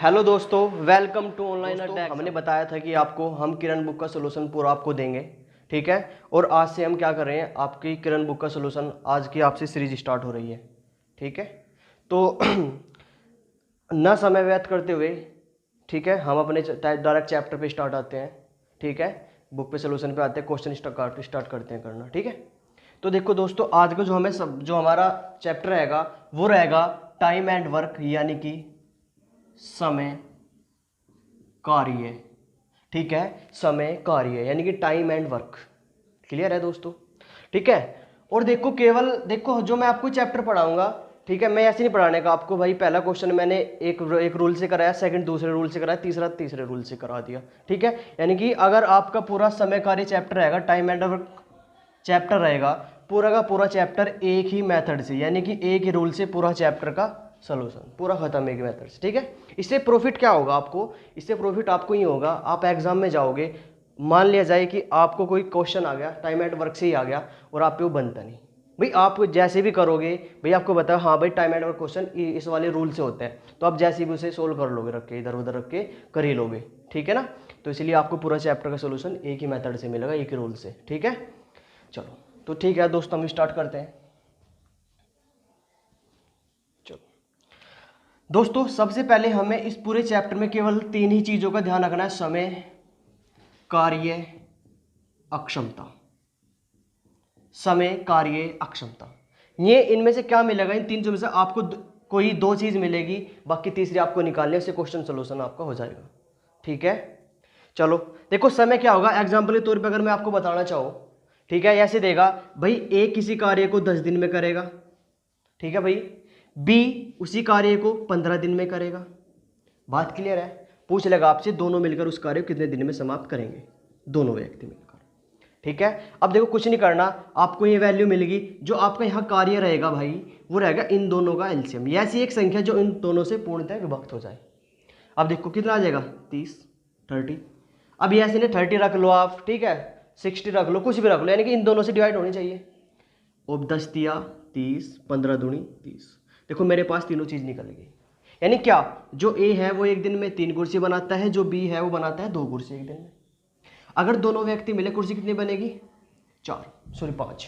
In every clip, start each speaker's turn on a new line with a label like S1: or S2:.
S1: Hello दोस्तों, welcome to online attack. हमने बताया था कि आपको हम किरण बुक का सोल्यूशन पूरा आपको देंगे, ठीक है। और आज से हम क्या कर रहे हैं, आपकी किरण बुक का सोल्यूशन आज की आपसे सीरीज स्टार्ट हो रही है, ठीक है। तो ना समय व्यर्थ करते हुए, ठीक है, हम अपने डायरेक्ट चैप्टर पे स्टार्ट आते हैं, ठीक है। बुक पे सोल्यूशन पे आते हैं, क्वेश्चन स्टार्ट करते हैं करना, ठीक है। तो देखो दोस्तों, आज का जो हमारा चैप्टर रहेगा वो रहेगा टाइम एंड वर्क, यानी कि समय कार्य, ठीक है। समय कार्य यानी कि टाइम एंड वर्क। क्लियर है दोस्तों, ठीक है। और देखो, केवल देखो जो मैं आपको चैप्टर पढ़ाऊंगा, ठीक है, मैं ऐसे नहीं पढ़ाने का आपको भाई। पहला क्वेश्चन मैंने एक रूल से कराया, सेकंड दूसरे रूल से कराया, तीसरा तीसरे रूल से करा दिया, ठीक है। यानी कि अगर आपका पूरा समय कार्य चैप्टर रहेगा, टाइम एंड वर्क चैप्टर रहेगा, पूरा का पूरा चैप्टर एक ही मेथड से, यानी कि एक ही रूल से पूरा चैप्टर का सोल्यूशन पूरा खत्म एक मेथड से, ठीक है। इससे प्रॉफिट क्या होगा आपको, इससे प्रॉफिट आपको ये होगा, आप एग्जाम में जाओगे, मान लिया जाए कि आपको कोई क्वेश्चन आ गया, टाइम एंड वर्क से ही आ गया और आप पे वो बनता नहीं, भाई आप जैसे भी करोगे, भाई आपको बताओ हाँ भाई टाइम एंड वर्क क्वेश्चन इस वाले रूल से होते हैं, तो आप जैसे भी उसे सोल्व कर लोगे, रख के इधर उधर रख के कर ही लोगे, ठीक है ना। तो इसलिए आपको पूरा चैप्टर का सोल्यूशन एक ही मेथड से मिलेगा, एक ही रूल से, ठीक है। चलो तो ठीक है दोस्तों, हम स्टार्ट करते हैं। चलो दोस्तों, सबसे पहले हमें इस पूरे चैप्टर में केवल तीन ही चीजों का ध्यान रखना है: समय, कार्य, अक्षमता। समय, कार्य, अक्षमता, ये इनमें से क्या मिलेगा, इन तीन चीजों में से आपको कोई दो चीज मिलेगी, बाकी तीसरी आपको निकालने से क्वेश्चन सोल्यूशन आपका हो जाएगा, ठीक है। चलो देखो, समय क्या होगा, एग्जाम्पल के तौर पे अगर मैं आपको बताना चाहूँ, ठीक है, ऐसे देगा भाई ए किसी कार्य को 10 दिन में करेगा, ठीक है भाई। बी उसी कार्य को 15 दिन में करेगा। बात क्लियर है। पूछ लेगा आपसे दोनों मिलकर उस कार्य को कितने दिन में समाप्त करेंगे, दोनों व्यक्ति मिलकर, ठीक है। अब देखो कुछ नहीं करना, आपको ये वैल्यू मिलेगी, जो आपका यहाँ कार्य रहेगा भाई वो रहेगा इन दोनों का एलसीएम, ये ऐसी एक संख्या जो इन दोनों से पूर्णतः विभक्त हो जाए। अब देखो कितना आ जाएगा, 30, 30। अब ये ऐसे नहीं 30 रख लो आप, ठीक है, 60 रख लो, कुछ भी रख लो, यानी कि इन दोनों से डिवाइड होनी चाहिए। अब 10 दिया 30, 15 दूनी 30। देखो मेरे पास तीनों चीज निकल गई, यानी क्या, जो ए है वो एक दिन में 3 कुर्सी बनाता है, जो बी है वो बनाता है 2 कुर्सी एक दिन में। अगर दोनों व्यक्ति मिले, कुर्सी कितनी बनेगी, 5,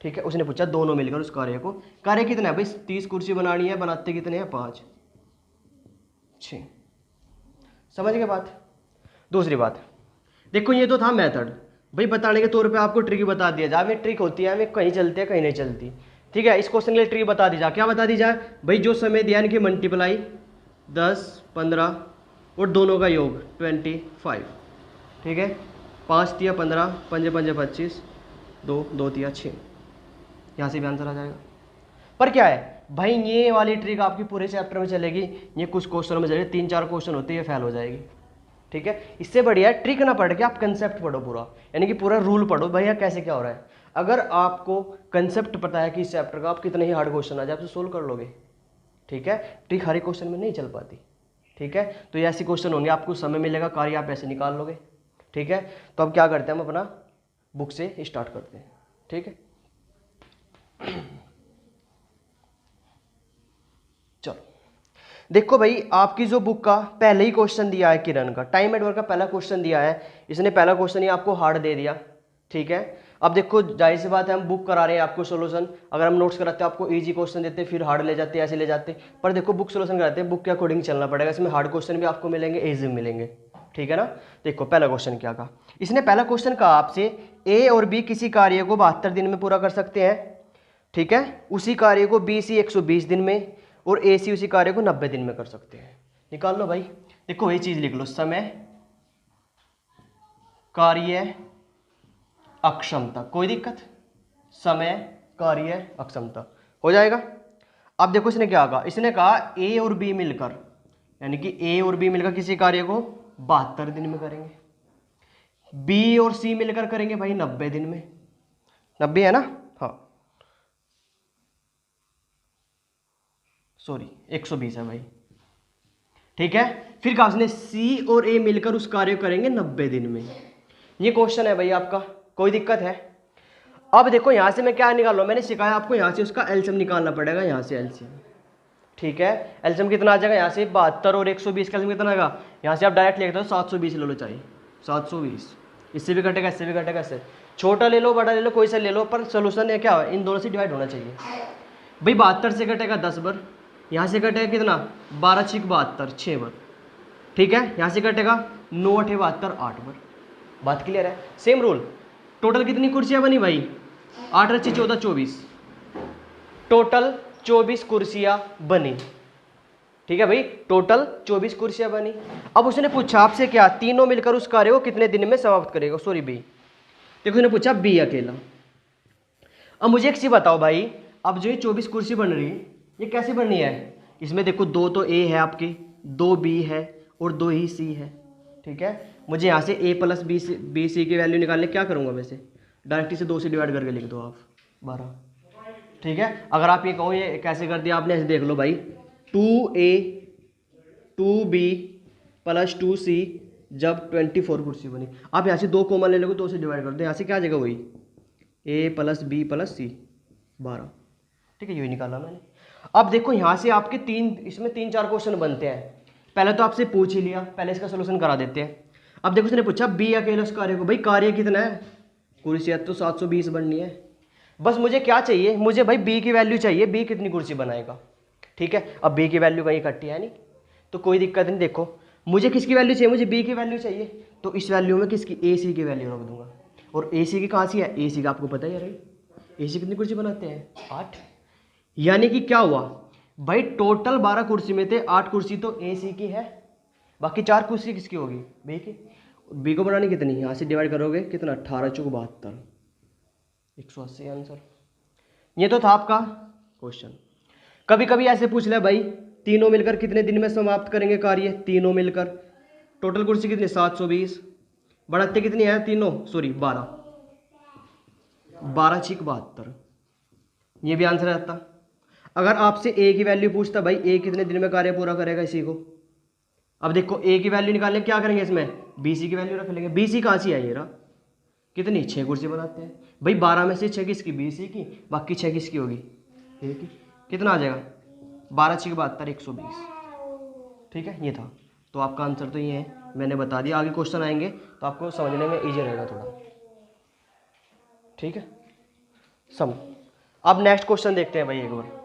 S1: ठीक है। उसने पूछा दोनों मिलकर उस कार्य को, कार्य कितना है भाई, 30 कुर्सी बनानी है, बनाते कितने हैं, 5, 6। समझ गए बात। दूसरी बात देखो, ये तो था मेथड, भाई बताने के तौर पे आपको ट्रिक बता दिया जाए, ट्रिक होती है हमें कहीं चलती है कहीं नहीं चलती, ठीक है। इस क्वेश्चन के लिए ट्रिक बता दी जाए, क्या बता दी जाए भाई, जो समय दिया इनकी मल्टीप्लाई 10, 15 और दोनों का योग 25, ठीक है। 5 दिया 15, 5 5 25, 2 2 दिया 6, यहाँ से भी आंसर आ जाएगा। पर क्या है भाई, ये वाली ट्रिक आपकी पूरे चैप्टर में चलेगी, ये कुछ क्वेश्चन में चलेगी, 3-4 क्वेश्चन होते हैं, ये फेल हो जाएगी, ठीक है। इससे बढ़िया ट्रिक ना पढ़ के आप कंसेप्ट पढ़ो पूरा, यानी कि पूरा रूल पढ़ो भैया कैसे क्या हो रहा है। अगर आपको कंसेप्ट पता है कि इस चैप्टर का, आप कितने ही हार्ड क्वेश्चन आ जाए आप तो सोल्व कर लोगे, ठीक है। ट्रिक हर एक क्वेश्चन में नहीं चल पाती, ठीक है। तो ये ऐसे क्वेश्चन होंगे, आपको समय मिलेगा, कार्य आप ऐसे निकाल लोगे, ठीक है। तो अब क्या करते हैं, हम अपना बुक से स्टार्ट करते हैं, ठीक है। चलो देखो भाई, आपकी जो बुक का पहले ही क्वेश्चन दिया है, किरण का टाइम एंड वर्क का पहला क्वेश्चन दिया है, इसने पहला क्वेश्चन ही आपको हार्ड दे दिया, ठीक है। अब देखो जाहिर सी बात है, हम बुक करा रहे हैं आपको सोल्यूशन, अगर हम नोट्स कराते हैं आपको इजी क्वेश्चन देते, फिर हार्ड ले जाते, ऐसे ले जाते, पर देखो बुक सोल्यूशन कराते हैं, बुक के अकॉर्डिंग चलना पड़ेगा, इसमें हार्ड क्वेश्चन भी आपको मिलेंगे, इजी मिलेंगे, ठीक है ना। देखो पहला क्वेश्चन क्या कहा इसने, पहला क्वेश्चन कहा आपसे ए और बी किसी कार्य को 72 दिन में पूरा कर सकते हैं, ठीक है। उसी कार्य को बी सी 120 दिन में और ए सी उसी कार्य को 90 दिन में कर सकते हैं। निकाल लो भाई, देखो वही चीज लिख लो, समय, कार्य, अक्षमता, कोई दिक्कत, समय, कार्य, अक्षमता, हो जाएगा। अब देखो इसने क्या कहा, इसने कहा ए और बी मिलकर, यानी कि ए और बी मिलकर किसी कार्य को 72 दिन में करेंगे, बी और सी मिलकर करेंगे भाई 90 दिन में, 90 है ना, हाँ सॉरी 120 है भाई, ठीक है। फिर कहा उसने सी और ए मिलकर उस कार्य को करेंगे 90 दिन में। ये क्वेश्चन है भाई आपका, कोई दिक्कत है। अब देखो यहां से मैं क्या निकाल रहा हूं, मैंने सिखाया आपको यहां से उसका एलसीएम निकालना पड़ेगा, यहां से एलसीएम, ठीक है। एल्सियम कितना आ जाएगा यहाँ से 72 और 120 का एल्सियम कितना आएगा, यहाँ से आप डायरेक्ट लिखते हो 720 ले लो चाहिए 720, इससे भी कटेगा इससे भी कटेगा, इससे छोटा ले लो बड़ा ले लो कोई सा ले लो, पर सोल्यूशन है क्या इन दोनों से डिवाइड होना चाहिए। भाई 72 से कटेगा 10 बार, यहाँ से कटेगा कितना 12 6 72 6 बार, ठीक है। यहाँ से कटेगा 9 8 72 8 बार। बात क्लियर है। सेम रूल, टोटल कितनी कुर्सियाँ बनी भाई 8 8 14 24, टोटल 24 कुर्सियाँ बनी, ठीक है भाई, टोटल 24 कुर्सियाँ बनी। अब उसने पूछा आपसे क्या, तीनों मिलकर उस कार्य को कितने दिन में समाप्त करेगा, सॉरी बी, देखो उसने पूछा बी अकेला। अब मुझे एक चीज़ बताओ भाई, अब जो ये 24 कुर्सी बन रही है ये कैसे बननी है, इसमें देखो 2 तो ए है आपकी, 2 बी है और 2 ही सी है, ठीक है। मुझे यहाँ से ए प्लस बी सी की वैल्यू निकालने, क्या करूँगा वैसे डायरेक्ट इसे 2 से डिवाइड करके लिख दो आप 12, ठीक है। अगर आप ये कहो ये कैसे कर दिया आपने, ऐसे देख लो भाई 2a 2b प्लस 2c जब 24 कुर्सी बनी, आप यहाँ से 2 कॉमन ले लोगे 2 से डिवाइड कर दो, यहाँ से क्या आ जाएगा वही a प्लस बी प्लस सी 12, ठीक है, यही निकाला मैंने। अब देखो यहाँ से आपके इसमें 3 4 क्वेश्चन बनते हैं, पहले तो आपसे पूछ ही लिया, पहले इसका सोल्यूशन करा देते हैं। अब देखो उसने पूछा बी अकेले उस कार्य को, भाई कार्य कितना है, कुर्सियाँ तो 720 बननी है, बस मुझे क्या चाहिए, मुझे भाई बी की वैल्यू चाहिए, बी कितनी कुर्सी बनाएगा, ठीक है। अब बी की वैल्यू कहीं इकट्ठी है नहीं तो कोई दिक्कत नहीं, देखो मुझे किसकी वैल्यू चाहिए, मुझे बी की वैल्यू चाहिए, तो इस वैल्यू में किसकी ए सी की वैल्यू रख दूंगा, और ए सी की कहाँ सी है, ए सी का आपको पता ही है भाई, ए सी कितनी कुर्सी बनाते हैं 8, यानी कि क्या हुआ भाई टोटल 12 कुर्सी में थे 8 कुर्सी तो ए सी की है, बाकी 4 कुर्सी किसकी होगी बी की। बी को बनानी कितनी, यहाँ से डिवाइड करोगे कितना 18 चौक 72 180 आंसर। ये तो था आपका क्वेश्चन। कभी कभी ऐसे पूछ ले भाई तीनों मिलकर कितने दिन में समाप्त करेंगे कार्य, तीनों मिलकर टोटल कुर्सी कितनी 720, बढ़ाते कितनी है तीनों, सॉरी 12 12 6 72, ये भी आंसर आता। अगर आपसे ए की वैल्यू पूछता भाई ए कितने दिन में कार्य पूरा करेगा इसी को, अब देखो ए की वैल्यू निकालने क्या करेंगे, इसमें बी सी की वैल्यू रख लेंगे, बी सी कहाँ से आई, कितनी 6 कुर्सी बनाते हैं भाई, 12 में से 6 किसकी बी सी की, बाकी 6 किसकी होगी ए की, कितना आ जाएगा 12 6 72 120, ठीक है। ये था, तो आपका आंसर तो ये है, मैंने बता दिया, आगे क्वेश्चन आएंगे तो आपको समझने में ईजी रहेगा थोड़ा, ठीक है सम। अब नेक्स्ट क्वेश्चन देखते हैं भाई, एक बार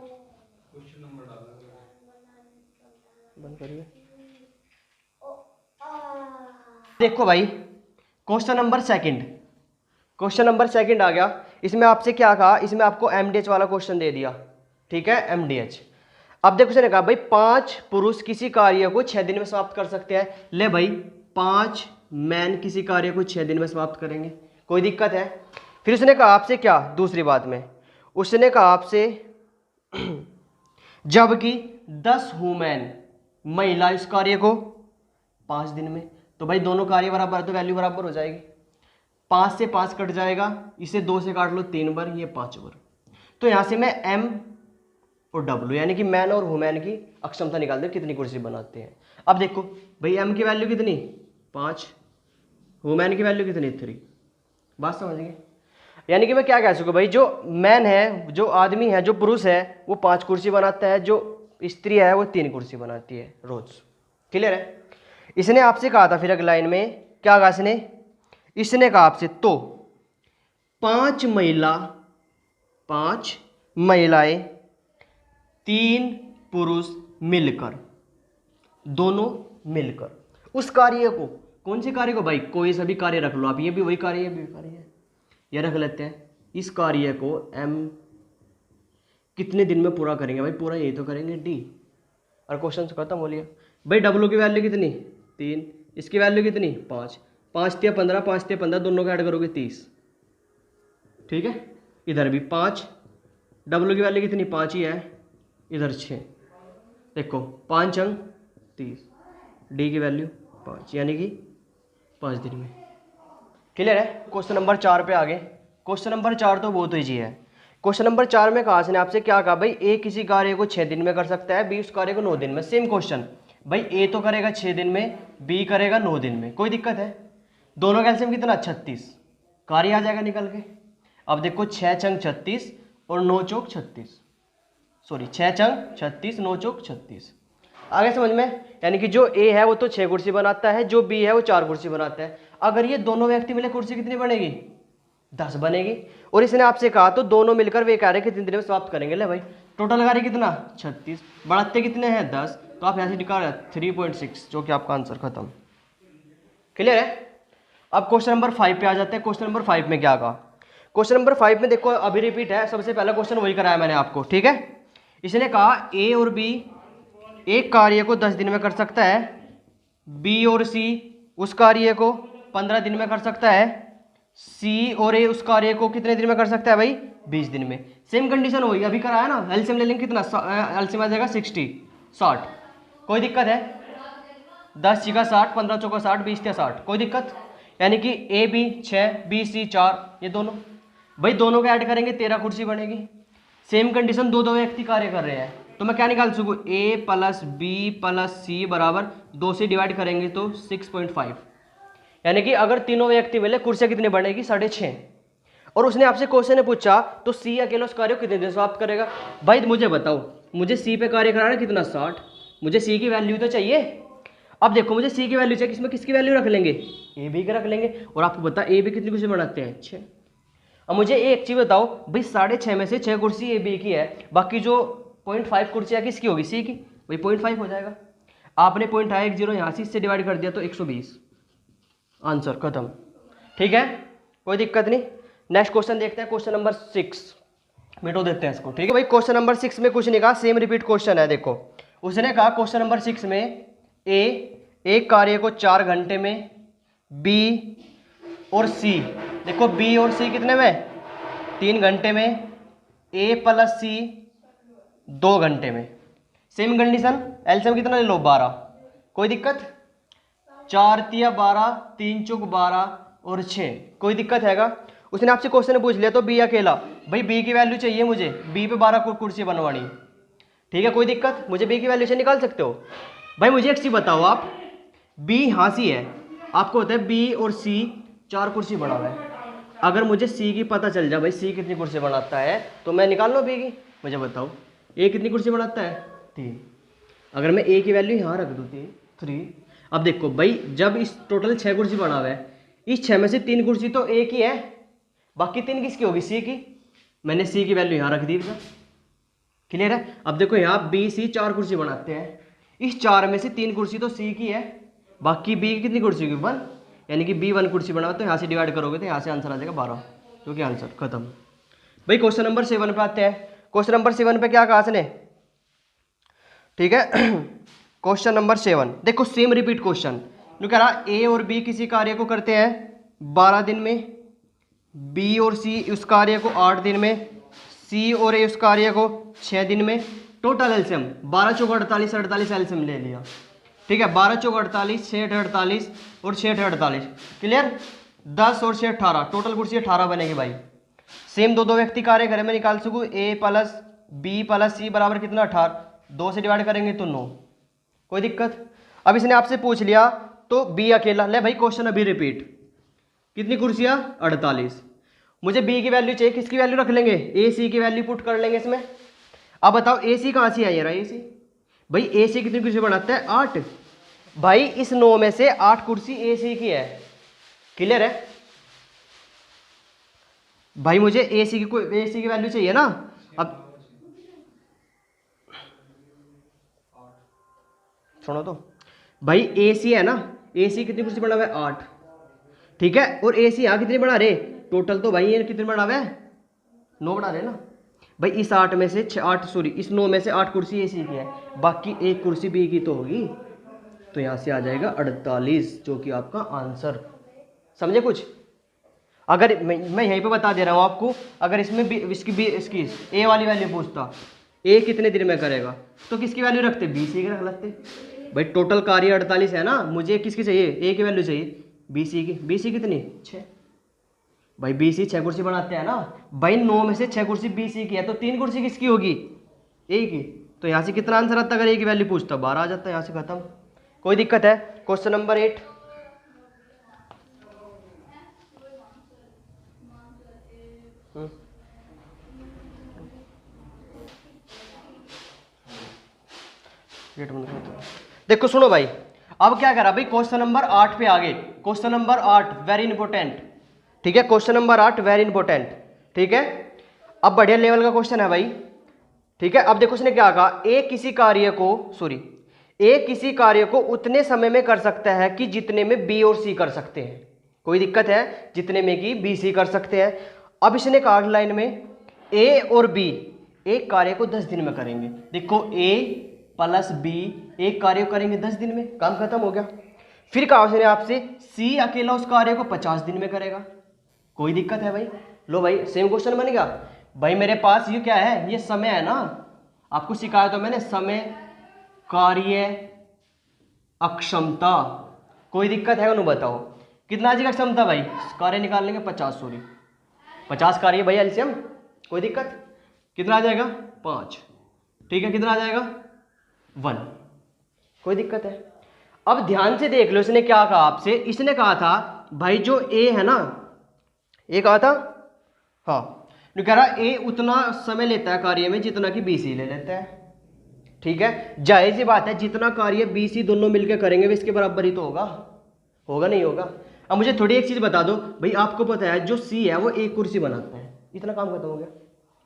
S1: बंद करिए। देखो भाई क्वेश्चन नंबर सेकंड आ गया, इसमें आपसे क्या कहा, इसमें आपको एमडीएच वाला क्वेश्चन दे दिया, ठीक है एमडीएच। अब देखो उसने कहा भाई 5 पुरुष किसी कार्य को 6 दिन में समाप्त कर सकते हैं, ले भाई 5 मैन किसी कार्य को 6 दिन में समाप्त करेंगे, कोई दिक्कत है। फिर उसने कहा आपसे क्या, दूसरी बात में उसने कहा आपसे जबकि 10 वुमेन महिला इस कार्य को 5 दिन में, तो भाई दोनों कार्य बराबर है तो वैल्यू बराबर हो जाएगी, 5 से 5 कट जाएगा, इसे 2 से काट लो 3 बार, ये 5 बार, तो यहाँ से मैं एम और डब्ल्यू यानी कि मैन और वुमेन की अक्षमता निकाल दे कितनी कुर्सी बनाते हैं। अब देखो भाई एम की वैल्यू कितनी 5, वुमेन की वैल्यू कितनी 3, बात समझ गए। यानी कि मैं क्या कह सकूँ भाई, जो मैन है, जो आदमी है, जो पुरुष है वो 5 कुर्सी बनाता है, जो स्त्री है वो 3 कुर्सी बनाती है रोज, क्लियर है। इसने आपसे कहा था फिर अगली लाइन में क्या कहा इसने कहा आपसे तो 5 महिलाएं 3 पुरुष मिलकर, दोनों मिलकर उस कार्य को, कौन से कार्य को भाई, कोई सभी कार्य रख लो आप, ये भी वही कार्य है, ये भी कार्य है, ये रख लेते हैं। इस कार्य को एम कितने दिन में पूरा करेंगे भाई, पूरा यही तो करेंगे डी, और क्वेश्चन से खत्म हो लिया। भाई डब्ल्यू की वैल्यू कितनी 3, इसकी वैल्यू कितनी 5, 5 × 15 5 × 15 दोनों का ऐड करोगे 30, ठीक है। इधर भी 5, डब्ल्यू की वैल्यू कितनी 5 ही है, इधर 6, देखो 5 अंक 30, डी की वैल्यू 5 यानी कि 5 दिन में, क्लियर है। क्वेश्चन नंबर 4 पे आगे, क्वेश्चन नंबर 4 तो बहुत ईजी है। क्वेश्चन नंबर 4 में कहा इसने आपसे क्या कहा भाई, ए किसी कार्य को 6 दिन में कर सकता है, बी उस कार्य को 9 दिन में। सेम क्वेश्चन भाई, ए तो करेगा 6 दिन में, बी करेगा 9 दिन में, कोई दिक्कत है। दोनों का एलसीएम कितना 36, कार्य आ जाएगा निकल के। अब देखो 6 × 36 और 9 × 36, सॉरी 6 चंग 36, 9 चौक 36। आगे समझ में? यानी कि जो ए है वो तो 6 कुर्सी बनाता है, जो बी है वो 4 कुर्सी बनाता है। अगर ये दोनों व्यक्ति मिले कुर्सी कितनी बनेगी? 10 बनेगी। और इसने आपसे कहा तो दोनों मिलकर वे कार्य कितने दिन में समाप्त करेंगे। ले भाई टोटल कार्य कितना? 36, बढ़ाते कितने हैं? 10, तो आप यहाँ से निकाल 3.6, जो कि आपका आंसर खत्म। क्लियर है? अब क्वेश्चन नंबर 5 पे आ जाते हैं। क्वेश्चन नंबर 5 में क्या कहा? क्वेश्चन नंबर 5 में देखो अभी रिपीट है, सबसे पहला क्वेश्चन वही कराया मैंने आपको, ठीक है। इसने कहा ए और बी एक कार्य को 10 दिन में कर सकता है, बी और सी उस कार्य को 15 दिन में कर सकता है, सी और ए उस कार्य को कितने दिन में कर सकता है भाई? 20 दिन में। सेम कंडीशन वही अभी कराया ना। एलसीएम ले लेंगे कितना? एलसीएम आ जाएगा 60। कोई दिक्कत है? 10 छीका 60, 15 चौका 60, 20 या 60, कोई दिक्कत? यानी कि ए बी 6, बी सी 4, ये दोनों भाई दोनों को ऐड करेंगे 13 कुर्सी बनेगी। सेम कंडीशन, दो दो व्यक्ति कार्य कर रहे हैं, तो मैं क्या निकाल सकूँ? ए प्लस बी प्लस सी बराबर 2 से डिवाइड करेंगे तो 6.5। यानी कि अगर तीनों व्यक्ति मिले कुर्सियाँ कितनी बनेगी? 6.5। और उसने आपसे क्वेश्चन ने पूछा तो सी अकेले उस कार्य को कितने दिन समाप्त करेगा? भाई मुझे बताओ, मुझे सी पे कार्य कराना कितना? 60। मुझे सी की वैल्यू तो चाहिए। अब देखो मुझे सी की वैल्यू चाहिए, इसमें किसकी वैल्यू रख लेंगे? ए बी के रख लेंगे। और आपको पता ए बी कितनी कुर्सी बनाते हैं? 6। अब मुझे एक चीज बताओ भाई, 6.5 में से 6 कुर्सी ए बी की है, बाकी जो 0.5 कुर्सियाँ किसकी होगी? सी की। भाई 0.5 हो जाएगा। आपने 0.10 यहाँ से इससे डिवाइड कर दिया तो 120, आंसर खत्म। ठीक है, कोई दिक्कत नहीं। नेक्स्ट क्वेश्चन देखते हैं, क्वेश्चन नंबर 6 मिटो देते हैं इसको। ठीक है भाई, क्वेश्चन नंबर 6 में कुछ नहीं कहा, सेम रिपीट क्वेश्चन है। देखो उसने कहा क्वेश्चन नंबर 6 में ए एक कार्य को 4 घंटे में, बी और सी, देखो बी और सी कितने में? 3 घंटे में, ए प्लस सी 2 घंटे में। सेम कंडीशन, एलसीएम कितना ले लो? 12। कोई दिक्कत? 4 तिया 12, 3 चौक 12 और 6, कोई दिक्कत हैगा? उसने आपसे क्वेश्चन पूछ लिया तो बी अकेला, भाई बी की वैल्यू चाहिए मुझे, बी पे 12 कुर्सी बनवानी। ठीक है, कोई दिक्कत? मुझे बी की वैल्यू से निकाल सकते हो। भाई मुझे एक चीज बताओ, आप बी हाँ सी है, आपको होता है बी और सी 4 कुर्सी बना हुआ है। अगर मुझे सी की पता चल जाए भाई सी कितनी कुर्सी बनाता है, तो मैं निकाल लो बी की। मुझे बताओ ए कितनी कुर्सी बनाता है? 3। अगर मैं ए की वैल्यू यहाँ रख दूँ 3। अब देखो भाई जब इस टोटल 6 कुर्सी बना हुआ है, इस 6 में से 3 कुर्सी तो ए की है, बाकी 3 किसकी होगी? सी की। मैंने सी की वैल्यू यहाँ रख दी सर। क्लियर है? अब देखो यहाँ बी सी 4 कुर्सी बनाते हैं, इस 4 में से 3 कुर्सी तो सी की है, बाकी बी की कितनी कुर्सी होगी? 1। यानी कि बी 1 कुर्सी बना, तो यहाँ से डिवाइड करोगे तो यहाँ से आंसर आ जाएगा 12, जो कि आंसर खत्म। भाई क्वेश्चन नंबर 7 पे आते हैं। क्वेश्चन नंबर 7 पे क्या कहा इसने? ठीक है क्वेश्चन नंबर 7 देखो, सेम रिपीट क्वेश्चन। जो कह रहा ए और बी किसी कार्य को करते हैं 12 दिन में, बी और सी उस कार्य को 8 दिन में, सी और ए उस कार्य को 6 दिन में। टोटल एलसीएम 12 चौक 48, 48 एलसीएम ले लिया। ठीक है, 12 चौक 48, 6 48 और 6 48। क्लियर? 10 और 6 18, टोटल कुर्सी 18 बनेगी भाई। सेम दो दो व्यक्ति कार्य करें, मैं निकाल सकूँ ए प्लस बी प्लस सी बराबर कितना? 18। 2 से डिवाइड करेंगे तो 9, कोई दिक्कत? अब इसने आपसे पूछ लिया तो बी अकेला। ले भाई क्वेश्चन अभी रिपीट, कितनी कुर्सियाँ? 48। मुझे बी की वैल्यू चाहिए, किसकी वैल्यू रख लेंगे? ए सी की वैल्यू पुट कर लेंगे इसमें। अब बताओ ए सी कहाँ से आई है? ए सी भाई ए सी कितनी कुर्सी बनाता है? 8। भाई इस 9 में से 8 कुर्सी ए सी की है। क्लियर है? भाई मुझे ए सी की वैल्यू चाहिए ना। अब सुनो तो भाई, ए सी है ना, ए सी कितनी कुर्सी बना हुआ है? 8। ठीक है, और ए सी यहाँ कितनी बना रहे? टोटल तो भाई ये कितनी बना हुआ है? 9 बना रहे ना भाई। इस 8 में से 8 सॉरी इस 9 में से 8 कुर्सी ए सी की है, बाकी एक कुर्सी बी की तो होगी, तो यहाँ से आ जाएगा 48, जो कि आपका आंसर। समझे कुछ? अगर मैं यहीं पे बता दे रहा हूँ आपको, अगर इसमें इसकी ए वाली वैल्यू पूछता ए कितने दिन में करेगा, तो किसकी वैल्यू रखते? बी सी की रख लेते। भाई टोटल कार्य 48 है ना, मुझे किसकी चाहिए? ए की वैल्यू चाहिए, बी सी की। बी सी कितनी? 6। भाई बी सी 6 कुर्सी बनाते हैं ना भाई, 9 में से 6 कुर्सी बी सी की है, तो 3 कुर्सी किसकी होगी? ए की। तो यहाँ से कितना आंसर आता? अगर ए की वैल्यू पूछता 12 आ जाता है, यहाँ से खत्म। कोई दिक्कत है? Question number 8। गेट बंद कर दो। देखो सुनो भाई, अब क्या करा भाई, क्वेश्चन नंबर 8 पे आगे। क्वेश्चन नंबर 8 वेरी इंपॉर्टेंट, ठीक है, क्वेश्चन नंबर 8 वेरी इंपॉर्टेंट, ठीक है। अब बढ़िया लेवल का क्वेश्चन है भाई, ठीक है। अब देखो उसने क्या कहा, ए किसी कार्य को उतने समय में कर सकता है कि जितने में बी और सी कर सकते हैं। कोई दिक्कत है, जितने में कि बी सी कर सकते हैं। अब इसने कहा लाइन में ए और बी एक कार्य को 10 दिन में करेंगे। देखो ए प्लस बी एक कार्य करेंगे 10 दिन में, काम खत्म हो गया। फिर कहा उसने आपसे सी अकेला उस कार्य को 50 दिन में करेगा। कोई दिक्कत है भाई, लो भाई सेम क्वेश्चन बन गया भाई। मेरे पास ये क्या है, ये समय है ना, आपको सिखाया तो मैंने, समय कार्य अक्षमता। कोई दिक्कत है उन्हें बताओ, कितना आ जाएगा क्षमता भाई, कार्य निकाल लेंगे 50, सॉरी 50 कार्य भाई एलसीएम। कोई दिक्कत, कितना आ जाएगा 5, ठीक है, कितना आ जाएगा 1। कोई दिक्कत है। अब ध्यान से देख लो, इसने क्या कहा आपसे, इसने कहा था भाई जो ए है ना, ए कहा था, हाँ कह रहा ए उतना समय लेता है कार्य में जितना कि बी सी ले लेता है। ठीक है, जायज सी बात है, जितना कार्य बी सी दोनों मिलकर करेंगे वे इसके बराबर ही तो होगा, होगा नहीं होगा। अब मुझे थोड़ी एक चीज बता दो भाई, आपको पता है जो सी है वो एक कुर्सी बनाता है, इतना काम खत्म हो गया।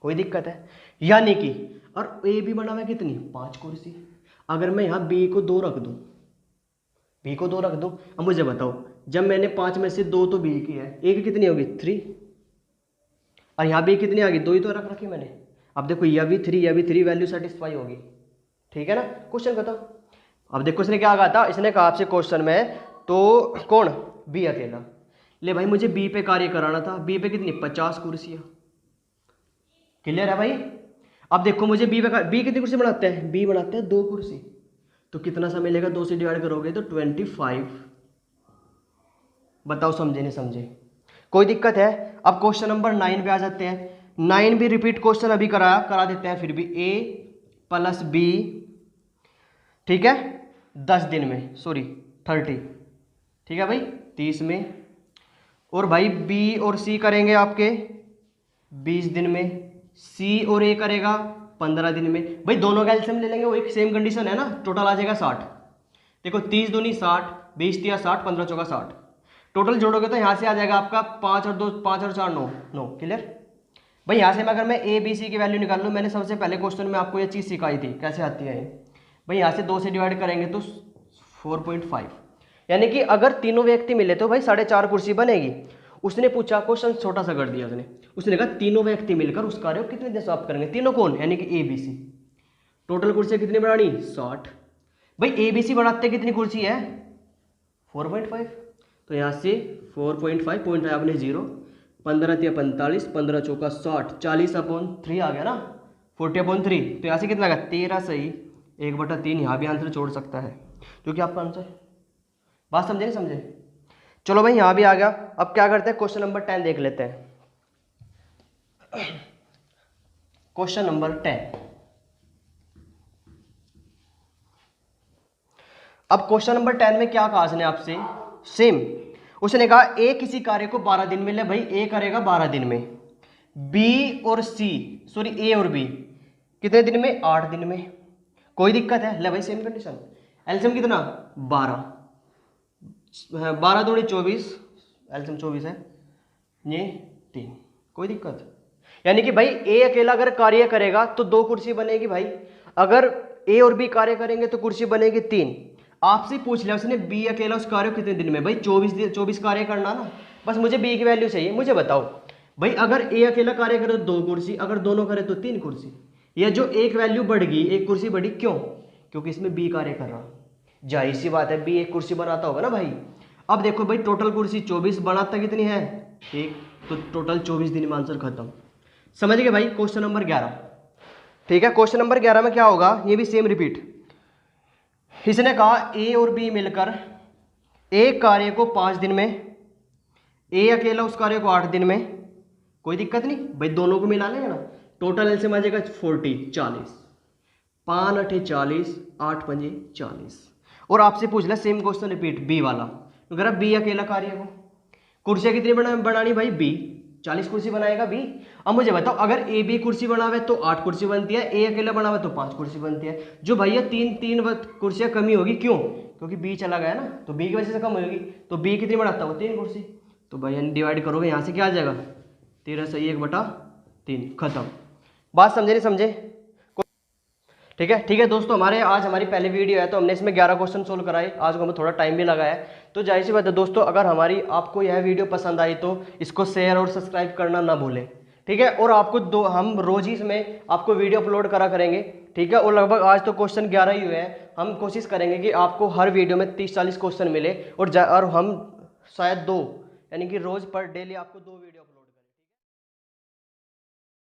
S1: कोई दिक्कत है, यानी कि और ए भी बना हुआ है कितनी, 5 कुर्सी। अगर मैं यहाँ बी को 2 रख दूं, बी को 2 रख दूं, अब मुझे बताओ जब मैंने 5 में से 2 तो बी की है, एक कितनी होगी 3, और यहाँ बी कितनी आ गई 2 ही तो रख रखी मैंने। अब देखो यह भी 3 यह भी 3, वैल्यू सेटिस्फाई होगी, ठीक है ना, क्वेश्चन खत्म। अब देखो इसने क्या कहा था, इसने कहा आपसे क्वेश्चन में तो कौन, बी अकेला। ले भाई मुझे बी पे कार्य कराना था, बी पे कितनी 50 कुर्सियां, क्लियर है भाई। अब देखो मुझे बी कितनी कुर्सी बनाते हैं, बी बनाते हैं 2 कुर्सी, तो कितना समय लेगा, 2 से डिवाइड करोगे तो 25। बताओ समझे नहीं समझे, कोई दिक्कत है। अब क्वेश्चन नंबर 9 पे आ जाते हैं। 9 भी रिपीट क्वेश्चन अभी करा देते हैं, फिर भी ए प्लस बी, ठीक है 10 दिन में, सॉरी 30, ठीक है भाई 30 में। और भाई बी और सी करेंगे आपके 20 दिन में, सी और ए करेगा 15 दिन में। भाई दोनों का एलसीएम ले लेंगे, वो एक सेम कंडीशन है ना, टोटल आ जाएगा 60। देखो 30 दूनी 60, 20 दिया 60, 15 चौका 60, टोटल जोड़ोगे तो यहाँ से आ जाएगा आपका 5 और 2 5 और 4 9 9, क्लियर भाई। यहाँ से मैं अगर मैं ए बी सी की वैल्यू निकाल लूँ, मैंने सबसे पहले क्वेश्चन में आपको ये चीज़ सिखाई थी कैसे आती है भाई। यहाँ से 2 से डिवाइड करेंगे तो 4.5, यानी कि अगर तीनों व्यक्ति मिले तो भाई 4.5 कुर्सी बनेगी। उसने पूछा, क्वेश्चन छोटा सा कर दिया उसने कहा तीनों व्यक्ति मिलकर उस कार्य को कितने दिन समाप्त करेंगे, तीनों कौन, यानी कि ए बी सी। टोटल कुर्सियाँ कितनी बढ़ानी 60। भाई ए बी सी बढ़ाते कितनी कुर्सी है 4.5, तो यहाँ से 4.5 पॉइंट है आपने 0, 15 या 45, 15 चौका 60, 40/3 आ गया ना, 40/3। तो यहाँ से कितना आएगा 13 सही, 1/3 यहाँ भी आंसर छोड़ सकता है क्योंकि आपका आंसर, बात समझे नहीं समझे। चलो भाई यहाँ भी आ गया। अब क्या करते हैं, क्वेश्चन नंबर 10 देख लेते हैं। क्वेश्चन नंबर 10, अब क्वेश्चन नंबर 10 में क्या कहा उसने आपसे, सेम उसने कहा ए किसी कार्य को 12 दिन में ले, भाई ए करेगा 12 दिन में, बी और सी, सॉरी ए और बी कितने दिन में 8 दिन में। कोई दिक्कत है, ले भाई सेम कंडीशन, एलसीएम कितना 12, 12 दूनी 24, एलसीएम 24 है, ये 3। कोई दिक्कत, यानी कि भाई ए अकेला अगर कार्य करेगा तो 2 कुर्सी बनेगी भाई, अगर ए और बी कार्य करेंगे तो कुर्सी बनेगी 3। आपसे पूछ लिया उसने बी अकेला उस कार्य कितने दिन में, भाई 24 कार्य करना ना, बस मुझे बी की वैल्यू चाहिए। मुझे बताओ भाई अगर ए अकेला कार्य करे तो 2 कुर्सी, अगर दोनों करे तो 3 कुर्सी। यह जो एक वैल्यू बढ़ गई, एक कुर्सी बढ़ी, क्यों, क्योंकि इसमें बी कार्य कर रहा, जाहिर सी बात है बी एक कुर्सी बनाता होगा ना भाई। अब देखो भाई टोटल कुर्सी 24, बनाता कितनी है 1, तो टोटल 24 दिन में आंसर खत्म। समझ गए भाई। क्वेश्चन नंबर 11, ठीक है, क्वेश्चन नंबर 11 में क्या होगा, ये भी सेम रिपीट। इसने कहा ए और बी मिलकर एक कार्य को 5 दिन में, ए अकेला उस कार्य को 8 दिन में। कोई दिक्कत नहीं भाई, दोनों को मिला लेंगे ना, टोटल एलसीएम आ जाएगा 40, 5 8 40, 8 5 40। और आपसे पूछ लिया सेम क्वेश्चन रिपीट बी वाला, अगर बी अकेला कार्य को कुर्सियाँ कितनी बनानी भाई बी 40 कुर्सी बनाएगा बी। अब मुझे बताओ अगर ए बी कुर्सी बनावे तो 8 कुर्सी बनती है, ए अकेला बनावे तो 5 कुर्सी बनती है। जो भैया तीन तीन कुर्सियाँ कमी होगी, क्यों? क्योंकि बी चला गया ना, तो बी की वजह से कम होगी। तो बी कितनी बनाता है? 3 कुर्सी। तो भैया डिवाइड करोगे यहाँ से क्या आ जाएगा? 13 सही 1/3, खत्म। बात समझे नहीं समझे? ठीक है, ठीक है दोस्तों, आज हमारी पहली वीडियो है तो हमने इसमें 11 क्वेश्चन सोल्व कराए। आज को हमें थोड़ा टाइम भी लगा है। तो जाहिर सी बात है दोस्तों, अगर आपको यह वीडियो पसंद आई तो इसको शेयर और सब्सक्राइब करना ना भूलें। ठीक है, और हम रोज ही इसमें आपको वीडियो अपलोड करा करेंगे। ठीक है, और लगभग आज तो क्वेश्चन 11 ही हुए हैं। हम कोशिश करेंगे कि आपको हर वीडियो में 30-40 क्वेश्चन मिले, और हम शायद 2 यानी कि रोज पर डेली आपको 2 वीडियो